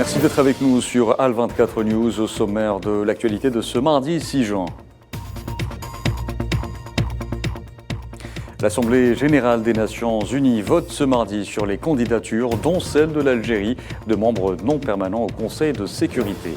Merci d'être avec nous sur AL24 News au sommaire de l'actualité de ce mardi 6 juin. L'Assemblée générale des Nations unies vote ce mardi sur les candidatures, dont celle de l'Algérie, de membres non permanents au Conseil de sécurité.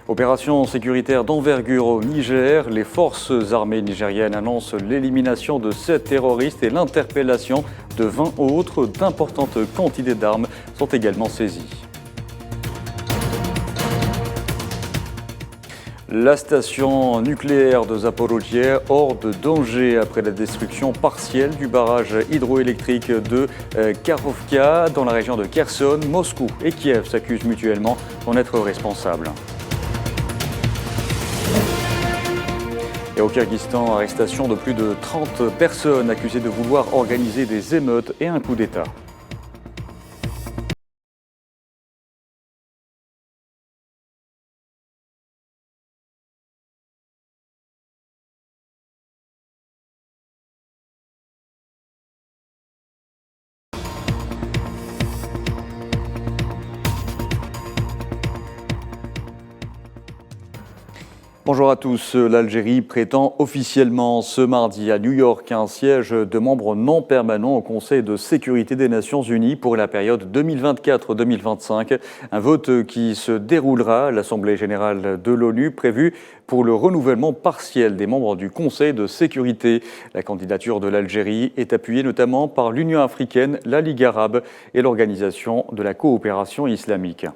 Opération sécuritaire d'envergure au Niger, les forces armées nigériennes annoncent l'élimination de 7 terroristes et l'interpellation de 20 autres. D'importantes quantités d'armes sont également saisies. La station nucléaire de Zaporijia hors de danger après la destruction partielle du barrage hydroélectrique de Kakhovka dans la région de Kherson. Moscou et Kiev s'accusent mutuellement d'en être responsables. Et au Kyrgyzstan, arrestation de plus de 30 personnes accusées de vouloir organiser des émeutes et un coup d'État. Bonjour à tous. L'Algérie prétend officiellement ce mardi à New York un siège de membres non permanents au Conseil de sécurité des Nations unies pour la période 2024-2025. Un vote qui se déroulera à l'Assemblée générale de l'ONU prévue pour le renouvellement partiel des membres du Conseil de sécurité. La candidature de l'Algérie est appuyée notamment par l'Union africaine, la Ligue arabe et l'Organisation de la coopération islamique.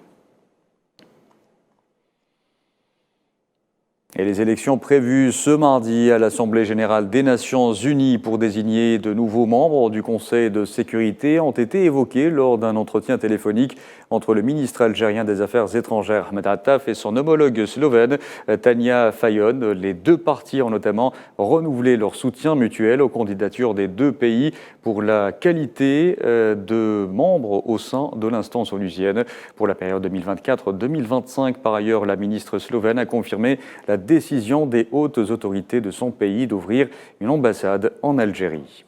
Et les élections prévues ce mardi à l'Assemblée générale des Nations unies pour désigner de nouveaux membres du Conseil de sécurité ont été évoquées lors d'un entretien téléphonique entre le ministre algérien des Affaires étrangères Ahmed Attaf et son homologue slovène Tanja Fajon. Les deux parties ont notamment renouvelé leur soutien mutuel aux candidatures des deux pays pour la qualité de membres au sein de l'instance onusienne. Pour la période 2024-2025, par ailleurs, la ministre slovène a confirmé la décision des hautes autorités de son pays d'ouvrir une ambassade en Algérie.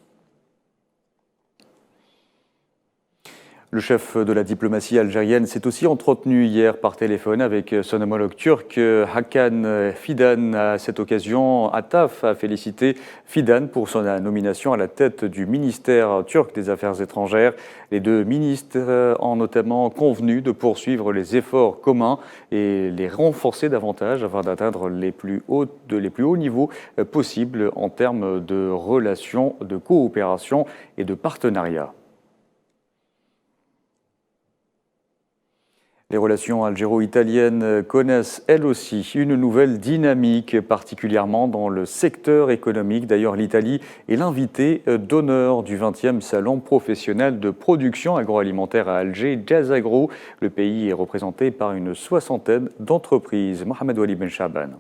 Le chef de la diplomatie algérienne s'est aussi entretenu hier par téléphone avec son homologue turc Hakan Fidan. À cette occasion, Attaf a félicité Fidan pour son nomination à la tête du ministère turc des Affaires étrangères. Les deux ministres ont notamment convenu de poursuivre les efforts communs et les renforcer davantage afin d'atteindre les plus hauts niveaux possibles en termes de relations, de coopération et de partenariat. Les relations algéro-italiennes connaissent elles aussi une nouvelle dynamique, particulièrement dans le secteur économique. D'ailleurs, l'Italie est l'invité d'honneur du 20e salon professionnel de production agroalimentaire à Alger, Jazagro. Le pays est représenté par une soixantaine d'entreprises. Mohamed Wali Ben Chaban.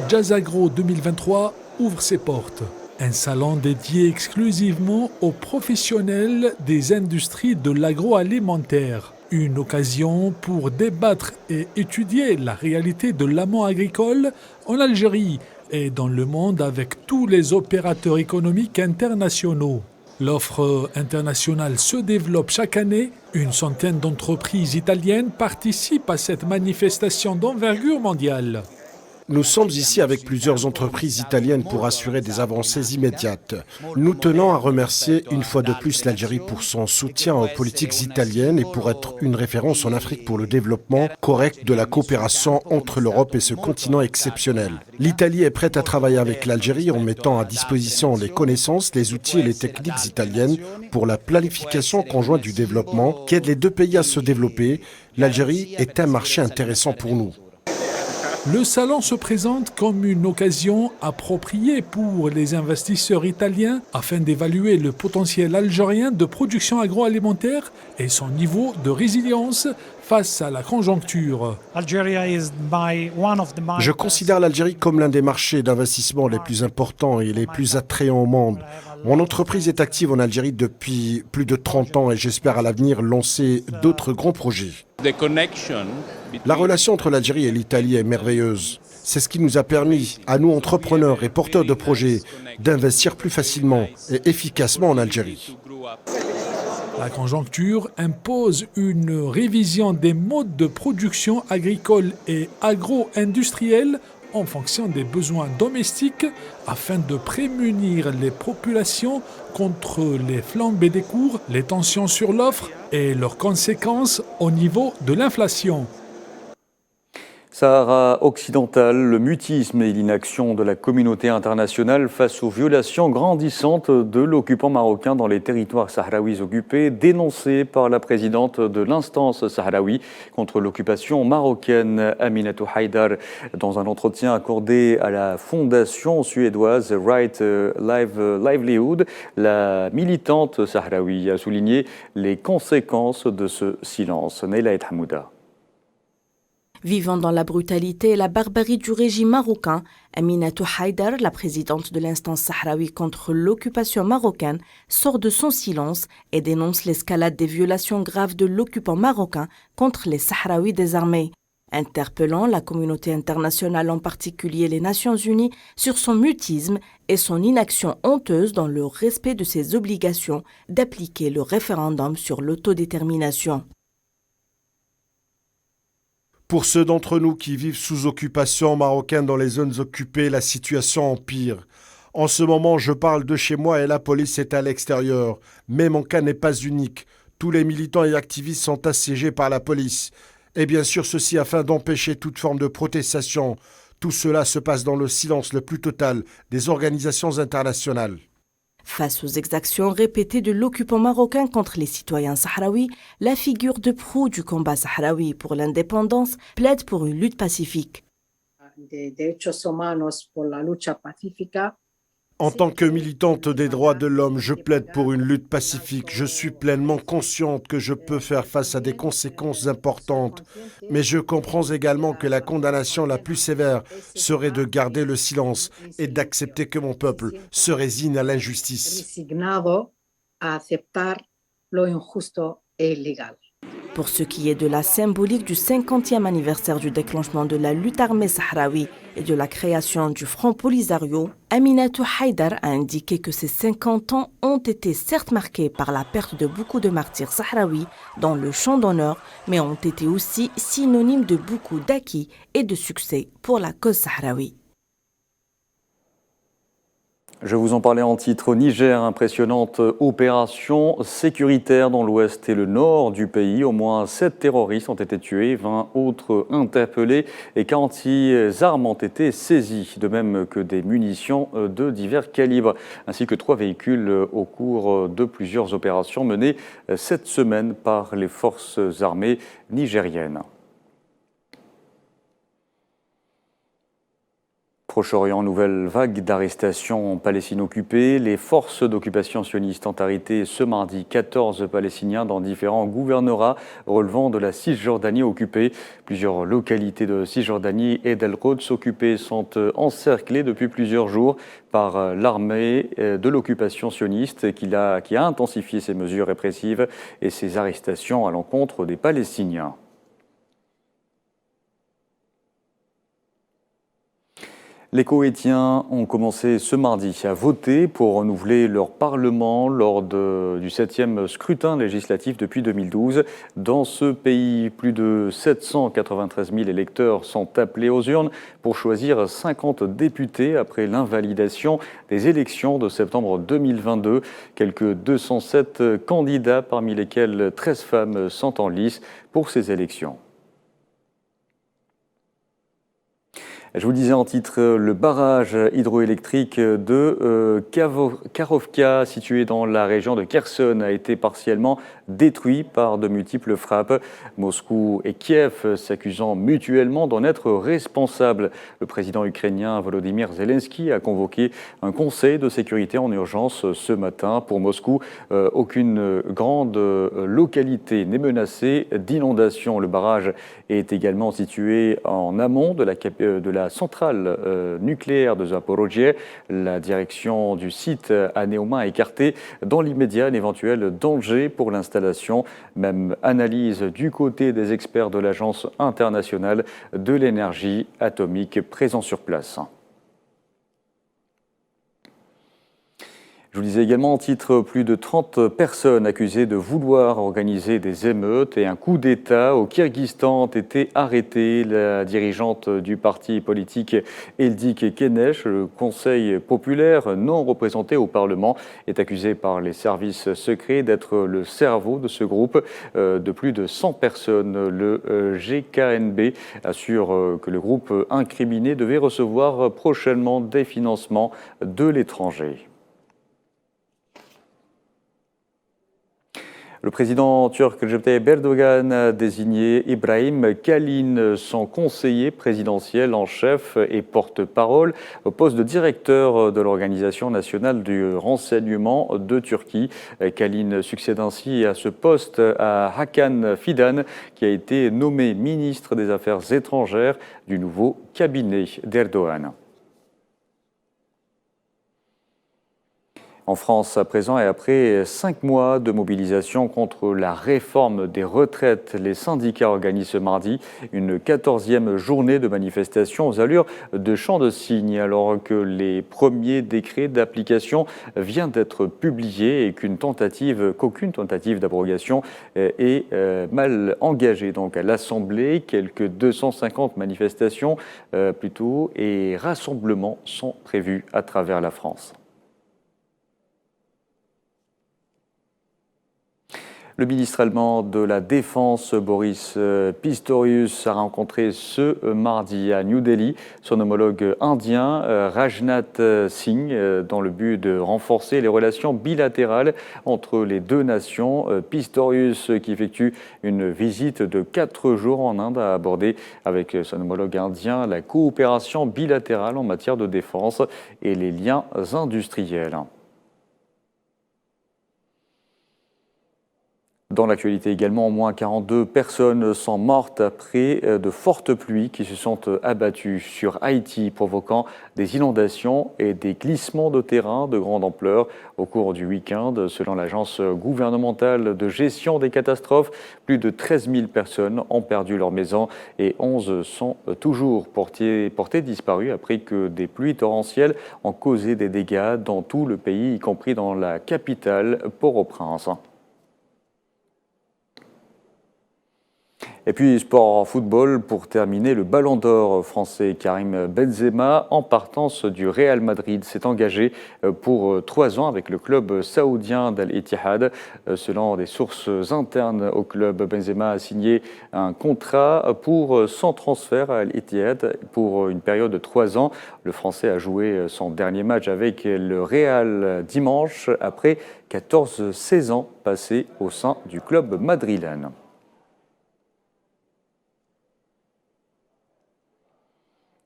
Jazagro 2023 ouvre ses portes. Un salon dédié exclusivement aux professionnels des industries de l'agroalimentaire. Une occasion pour débattre et étudier la réalité de l'amont agricole en Algérie et dans le monde avec tous les opérateurs économiques internationaux. L'offre internationale se développe chaque année. Une centaine d'entreprises italiennes participent à cette manifestation d'envergure mondiale. Nous sommes ici avec plusieurs entreprises italiennes pour assurer des avancées immédiates. Nous tenons à remercier une fois de plus l'Algérie pour son soutien aux politiques italiennes et pour être une référence en Afrique pour le développement correct de la coopération entre l'Europe et ce continent exceptionnel. L'Italie est prête à travailler avec l'Algérie en mettant à disposition les connaissances, les outils et les techniques italiennes pour la planification conjointe du développement qui aide les deux pays à se développer. L'Algérie est un marché intéressant pour nous. Le salon se présente comme une occasion appropriée pour les investisseurs italiens afin d'évaluer le potentiel algérien de production agroalimentaire et son niveau de résilience face à la conjoncture. Je considère l'Algérie comme l'un des marchés d'investissement les plus importants et les plus attrayants au monde. Mon entreprise est active en Algérie depuis plus de 30 ans et j'espère à l'avenir lancer d'autres grands projets. La relation entre l'Algérie et l'Italie est merveilleuse. C'est ce qui nous a permis, à nous entrepreneurs et porteurs de projets, d'investir plus facilement et efficacement en Algérie. La conjoncture impose une révision des modes de production agricole et agro-industrielle en fonction des besoins domestiques afin de prémunir les populations contre les flambées des cours, les tensions sur l'offre et leurs conséquences au niveau de l'inflation. Sahara occidental, le mutisme et l'inaction de la communauté internationale face aux violations grandissantes de l'occupant marocain dans les territoires sahraouis occupés, dénoncés par la présidente de l'instance sahraoui contre l'occupation marocaine, Aminatou Haïdar. Dans un entretien accordé à la fondation suédoise Right Livelihood, la militante sahraoui a souligné les conséquences de ce silence. Neila Et Hamouda. Vivant dans la brutalité et la barbarie du régime marocain, Aminatou Haïdar, la présidente de l'instance sahraoui contre l'occupation marocaine, sort de son silence et dénonce l'escalade des violations graves de l'occupant marocain contre les Sahraouis désarmés, interpellant la communauté internationale, en particulier les Nations Unies, sur son mutisme et son inaction honteuse dans le respect de ses obligations d'appliquer le référendum sur l'autodétermination. Pour ceux d'entre nous qui vivent sous occupation marocaine dans les zones occupées, la situation empire. En ce moment, je parle de chez moi et la police est à l'extérieur. Mais mon cas n'est pas unique. Tous les militants et activistes sont assiégés par la police. Et bien sûr, ceci afin d'empêcher toute forme de protestation. Tout cela se passe dans le silence le plus total des organisations internationales. Face aux exactions répétées de l'occupant marocain contre les citoyens sahraouis, la figure de proue du combat sahraoui pour l'indépendance plaide pour une lutte pacifique. En tant que militante des droits de l'homme, je plaide pour une lutte pacifique. Je suis pleinement consciente que je peux faire face à des conséquences importantes. Mais je comprends également que la condamnation la plus sévère serait de garder le silence et d'accepter que mon peuple se résigne à l'injustice. Pour ce qui est de la symbolique du 50e anniversaire du déclenchement de la lutte armée sahraoui et de la création du Front Polisario, Aminatou Haïdar a indiqué que ces 50 ans ont été certes marqués par la perte de beaucoup de martyrs sahraouis dans le champ d'honneur, mais ont été aussi synonymes de beaucoup d'acquis et de succès pour la cause sahraoui. Je vous en parlais en titre. Au Niger, impressionnante opération sécuritaire dans l'ouest et le nord du pays. Au moins 7 terroristes ont été tués, 20 autres interpellés et 46 armes ont été saisies, de même que des munitions de divers calibres, ainsi que 3 véhicules au cours de plusieurs opérations menées cette semaine par les forces armées nigériennes. Proche-Orient, nouvelle vague d'arrestations en Palestine occupée. Les forces d'occupation sionistes ont arrêté ce mardi 14 Palestiniens dans différents gouvernorats relevant de la Cisjordanie occupée. Plusieurs localités de Cisjordanie et d'El-Quds occupées sont encerclées depuis plusieurs jours par l'armée de l'occupation sioniste qui a intensifié ses mesures répressives et ses arrestations à l'encontre des Palestiniens. Les Koweïtiens ont commencé ce mardi à voter pour renouveler leur Parlement lors du 7e scrutin législatif depuis 2012. Dans ce pays, plus de 793 000 électeurs sont appelés aux urnes pour choisir 50 députés après l'invalidation des élections de septembre 2022. Quelques 207 candidats, parmi lesquels 13 femmes, sont en lice pour ces élections. Je vous disais en titre, le barrage hydroélectrique de Karovka, situé dans la région de Kherson, a été partiellement détruit par de multiples frappes. Moscou et Kiev s'accusant mutuellement d'en être responsables. Le président ukrainien Volodymyr Zelensky a convoqué un conseil de sécurité en urgence ce matin. Pour Moscou, aucune grande localité n'est menacée d'inondation. Le barrage est également situé en amont de la centrale nucléaire de Zaporijie. La direction du site a néanmoins écarté dans l'immédiat un éventuel danger pour l'installation l'installation. Même analyse du côté des experts de l'Agence internationale de l'énergie atomique présents sur place. Je vous disais également en titre, plus de 30 personnes accusées de vouloir organiser des émeutes et un coup d'État au Kyrgyzstan ont été arrêtées. La dirigeante du parti politique Eldik Kenesh, le Conseil populaire non représenté au Parlement, est accusée par les services secrets d'être le cerveau de ce groupe de plus de 100 personnes. Le GKNB assure que le groupe incriminé devait recevoir prochainement des financements de l'étranger. Le président turc Recep Tayyip Erdogan a désigné Ibrahim Kalin, son conseiller présidentiel en chef et porte-parole, au poste de directeur de l'Organisation nationale du renseignement de Turquie. Kalin succède ainsi à ce poste à Hakan Fidan, qui a été nommé ministre des Affaires étrangères du nouveau cabinet d'Erdogan. En France, à présent, et après 5 mois de mobilisation contre la réforme des retraites, les syndicats organisent ce mardi une 14e journée de manifestation aux allures de chants de cygne, alors que les premiers décrets d'application viennent d'être publiés et qu'aucune tentative d'abrogation est mal engagée. Donc à l'Assemblée, quelques 250 manifestations et rassemblements sont prévus à travers la France. Le ministre allemand de la Défense, Boris Pistorius, a rencontré ce mardi à New Delhi son homologue indien, Rajnath Singh, dans le but de renforcer les relations bilatérales entre les deux nations. Pistorius, qui effectue une visite de 4 jours en Inde, a abordé avec son homologue indien la coopération bilatérale en matière de défense et les liens industriels. Dans l'actualité également, au moins 42 personnes sont mortes après de fortes pluies qui se sont abattues sur Haïti, provoquant des inondations et des glissements de terrain de grande ampleur au cours du week-end. Selon l'Agence gouvernementale de gestion des catastrophes, plus de 13 000 personnes ont perdu leur maison et 11 sont toujours portées disparues après que des pluies torrentielles ont causé des dégâts dans tout le pays, y compris dans la capitale, Port-au-Prince. Et puis, sport football, pour terminer, le ballon d'or français Karim Benzema, en partance du Real Madrid, s'est engagé pour 3 ans avec le club saoudien d'Al-Ittihad. Selon des sources internes au club, Benzema a signé un contrat pour son transfert à Al-Ittihad pour une période de 3 ans. Le Français a joué son dernier match avec le Real dimanche, après 14 saisons passées au sein du club madrilène.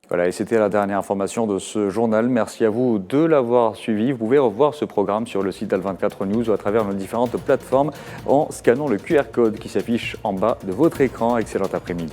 Voilà, et c'était la dernière information de ce journal. Merci à vous de l'avoir suivi. Vous pouvez revoir ce programme sur le site d'Al24 News ou à travers nos différentes plateformes en scannant le QR code qui s'affiche en bas de votre écran. Excellent après-midi.